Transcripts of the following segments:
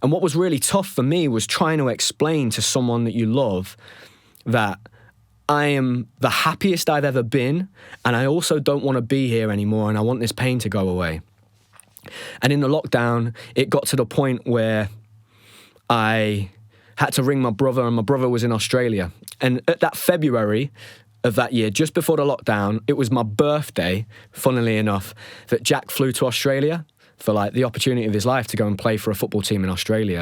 And what was really tough for me was trying to explain to someone that you love that I am the happiest I've ever been, and I also don't want to be here anymore, and I want this pain to go away. And in the lockdown, it got to the point where I had to ring my brother, and my brother was in Australia. And at that February of that year, just before the lockdown, it was my birthday, funnily enough, that Jack flew to Australia for like the opportunity of his life to go and play for a football team in Australia.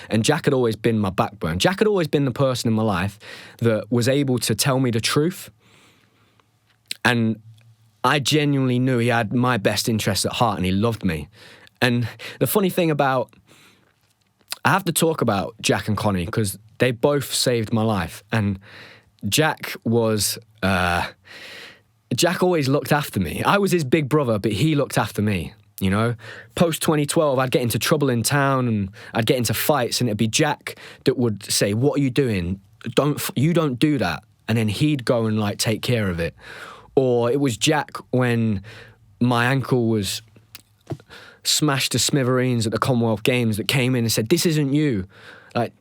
And Jack had always been my backbone. Jack had always been the person in my life that was able to tell me the truth. And I genuinely knew he had my best interests at heart and he loved me. And the funny thing about, I have to talk about Jack and Connie because they both saved my life. And Jack was, Jack always looked after me. I was his big brother, but he looked after me. You know, post 2012, I'd get into trouble in town and I'd get into fights, and it'd be Jack that would say, "What are you doing? You don't do that." And then he'd go and like take care of it. Or it was Jack when my ankle was smashed to smithereens at the Commonwealth Games that came in and said, "This isn't you. Like,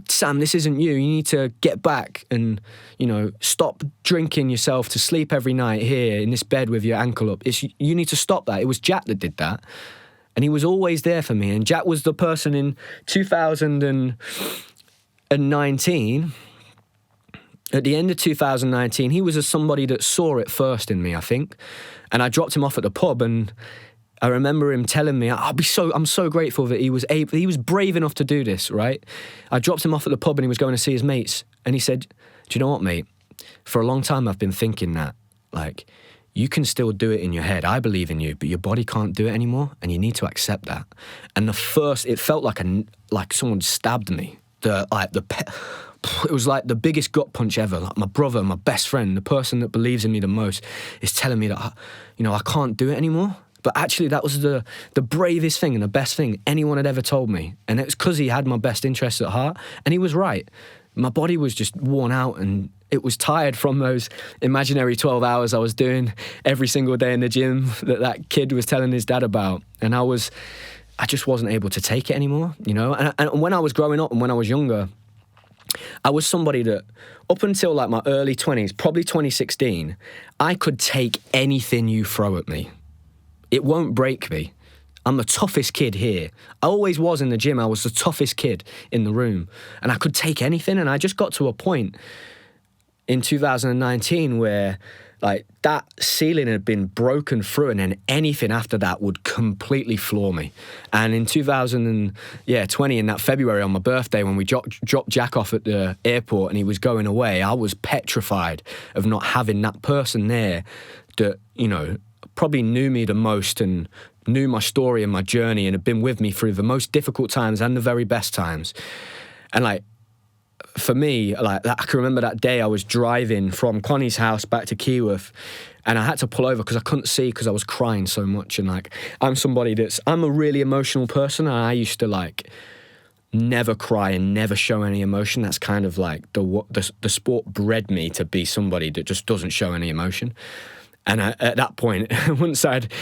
Sam, this isn't you. You need to get back and, you know, stop drinking yourself to sleep every night here in this bed with your ankle up. You need to stop that." It was Jack that did that. And he was always there for me. And Jack was the person in 2019, at the end of 2019, he was somebody that saw it first in me, I think. And I dropped him off at the pub, and I remember him telling me, I'm so grateful that he was brave enough to do this, right? I dropped him off at the pub and he was going to see his mates. And he said, "Do you know what, mate? For a long time I've been thinking that, like, you can still do it in your head. I believe in you, but your body can't do it anymore, and you need to accept that." And it felt like someone stabbed me. It was like the biggest gut punch ever. Like my brother, my best friend, the person that believes in me the most, is telling me that, you know, I can't do it anymore. But actually, that was the bravest thing and the best thing anyone had ever told me. And it was because he had my best interests at heart. And he was right. My body was just worn out and it was tired from those imaginary 12 hours I was doing every single day in the gym that kid was telling his dad about. And I just wasn't able to take it anymore, you know? And when I was growing up and when I was younger, I was somebody that, up until like my early 20s, probably 2016, I could take anything you throw at me. It won't break me. I'm the toughest kid here. I always was in the gym. I was the toughest kid in the room. And I could take anything. And I just got to a point in 2019 where like that ceiling had been broken through, and then anything after that would completely floor me. And in 2020, in that February on my birthday, when we dropped Jack off at the airport and he was going away, I was petrified of not having that person there that, you know, probably knew me the most and knew my story and my journey and had been with me through the most difficult times and the very best times. And like, for me, like, I can remember that day I was driving from Connie's house back to Keyworth, and I had to pull over because I couldn't see because I was crying so much. And like, I'm a really emotional person, and I used to like never cry and never show any emotion. That's kind of like the sport bred me to be somebody that just doesn't show any emotion. And at that point, once I'd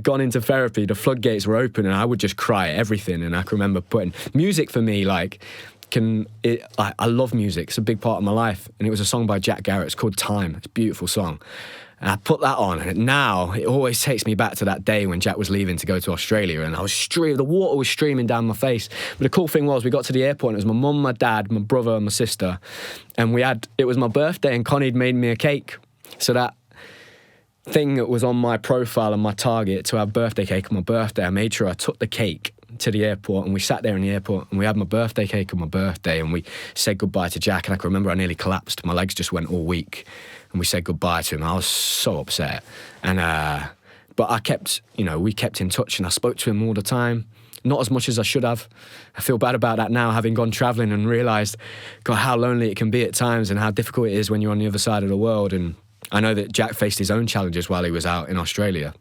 gone into therapy, the floodgates were open and I would just cry at everything. And I can remember putting music for me, like, I love music. It's a big part of my life. And it was a song by Jack Garrett. It's called Time. It's a beautiful song. And I put that on, and now it always takes me back to that day when Jack was leaving to go to Australia, and the water was streaming down my face. But the cool thing was, we got to the airport, and it was my mum, my dad, my brother, and my sister. And it was my birthday, and Connie'd made me a cake. So that thing that was on my profile and my target to have birthday cake on my birthday, I made sure I took the cake to the airport, and we sat there in the airport and we had my birthday cake on my birthday, and we said goodbye to Jack. And I can remember I nearly collapsed. My legs just went all weak, and we said goodbye to him. I was so upset. And but we kept in touch, and I spoke to him all the time. Not as much as I should have. I feel bad about that now, having gone traveling and realized, God, how lonely it can be at times and how difficult it is when you're on the other side of the world. And I know that Jack faced his own challenges while he was out in Australia.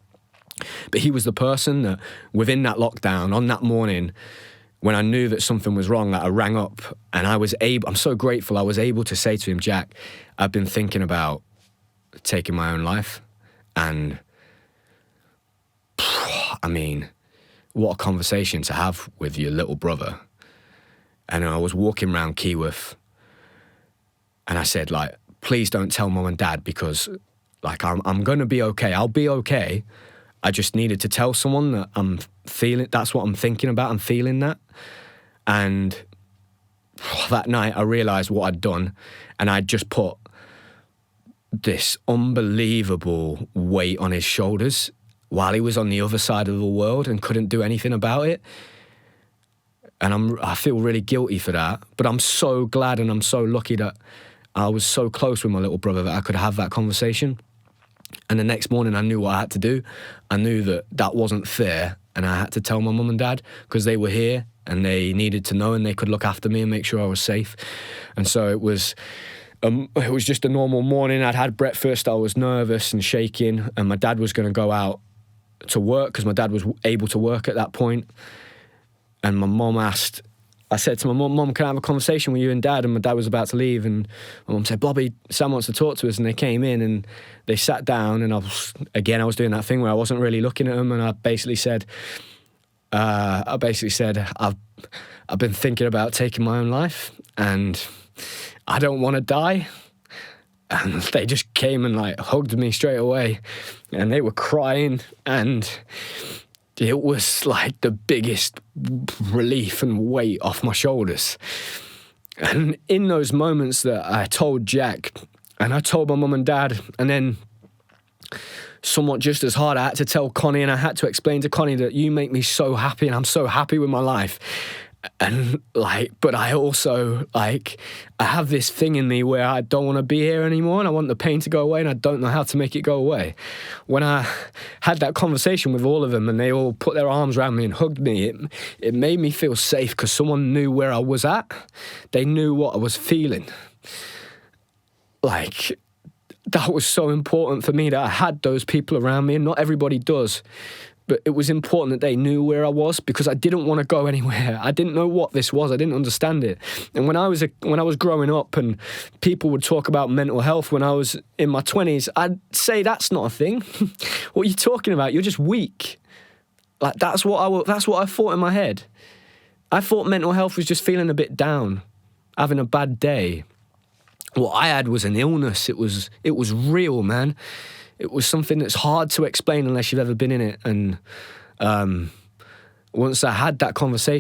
But he was the person that, within that lockdown, on that morning, when I knew that something was wrong, that I rang up, and I'm so grateful I was able to say to him, Jack, I've been thinking about taking my own life. And I mean, what a conversation to have with your little brother. And I was walking around Keyworth, and I said, like, please don't tell mum and dad, because, like, I'm going to be okay. I'll be okay. I just needed to tell someone that I'm feeling, that's what I'm thinking about. I'm feeling that. And that night I realised what I'd done, and I'd just put this unbelievable weight on his shoulders while he was on the other side of the world and couldn't do anything about it. And I feel really guilty for that, but I'm so glad and I'm so lucky that I was so close with my little brother that I could have that conversation. And the next morning I knew what I had to do. I knew that that wasn't fair, and I had to tell my mum and dad, because they were here and they needed to know, and they could look after me and make sure I was safe. And so it was just a normal morning. I'd had breakfast, I was nervous and shaking, and my dad was going to go out to work because my dad was able to work at that point. And my mum asked, I said to my mum, can I have a conversation with you and dad? And my dad was about to leave, and my mum said, Bobby, Sam wants to talk to us. And they came in and they sat down, and I was doing that thing where I wasn't really looking at them, and I basically said, I've been thinking about taking my own life, and I don't want to die. And they just came and like hugged me straight away, and they were crying, and it was like the biggest relief and weight off my shoulders. And in those moments that I told Jack, and I told my mum and dad, and then somewhat just as hard, I had to tell Connie, and I had to explain to Connie that you make me so happy, and I'm so happy with my life. And like, but I also, like, I have this thing in me where I don't want to be here anymore, and I want the pain to go away, and I don't know how to make it go away. When I had that conversation with all of them and they all put their arms around me and hugged me, it made me feel safe, because someone knew where I was at. They knew what I was feeling. Like, that was so important for me that I had those people around me, and not everybody does. But it was important that they knew where I was, because I didn't want to go anywhere. I didn't know what this was. I didn't understand it. And when I was growing up and people would talk about mental health when I was in my 20s, I'd say that's not a thing. What are you talking about? You're just weak. Like, that's what I thought in my head. I thought mental health was just feeling a bit down, having a bad day. What I had was an illness. It was real, man. It was something that's hard to explain unless you've ever been in it. And once I had that conversation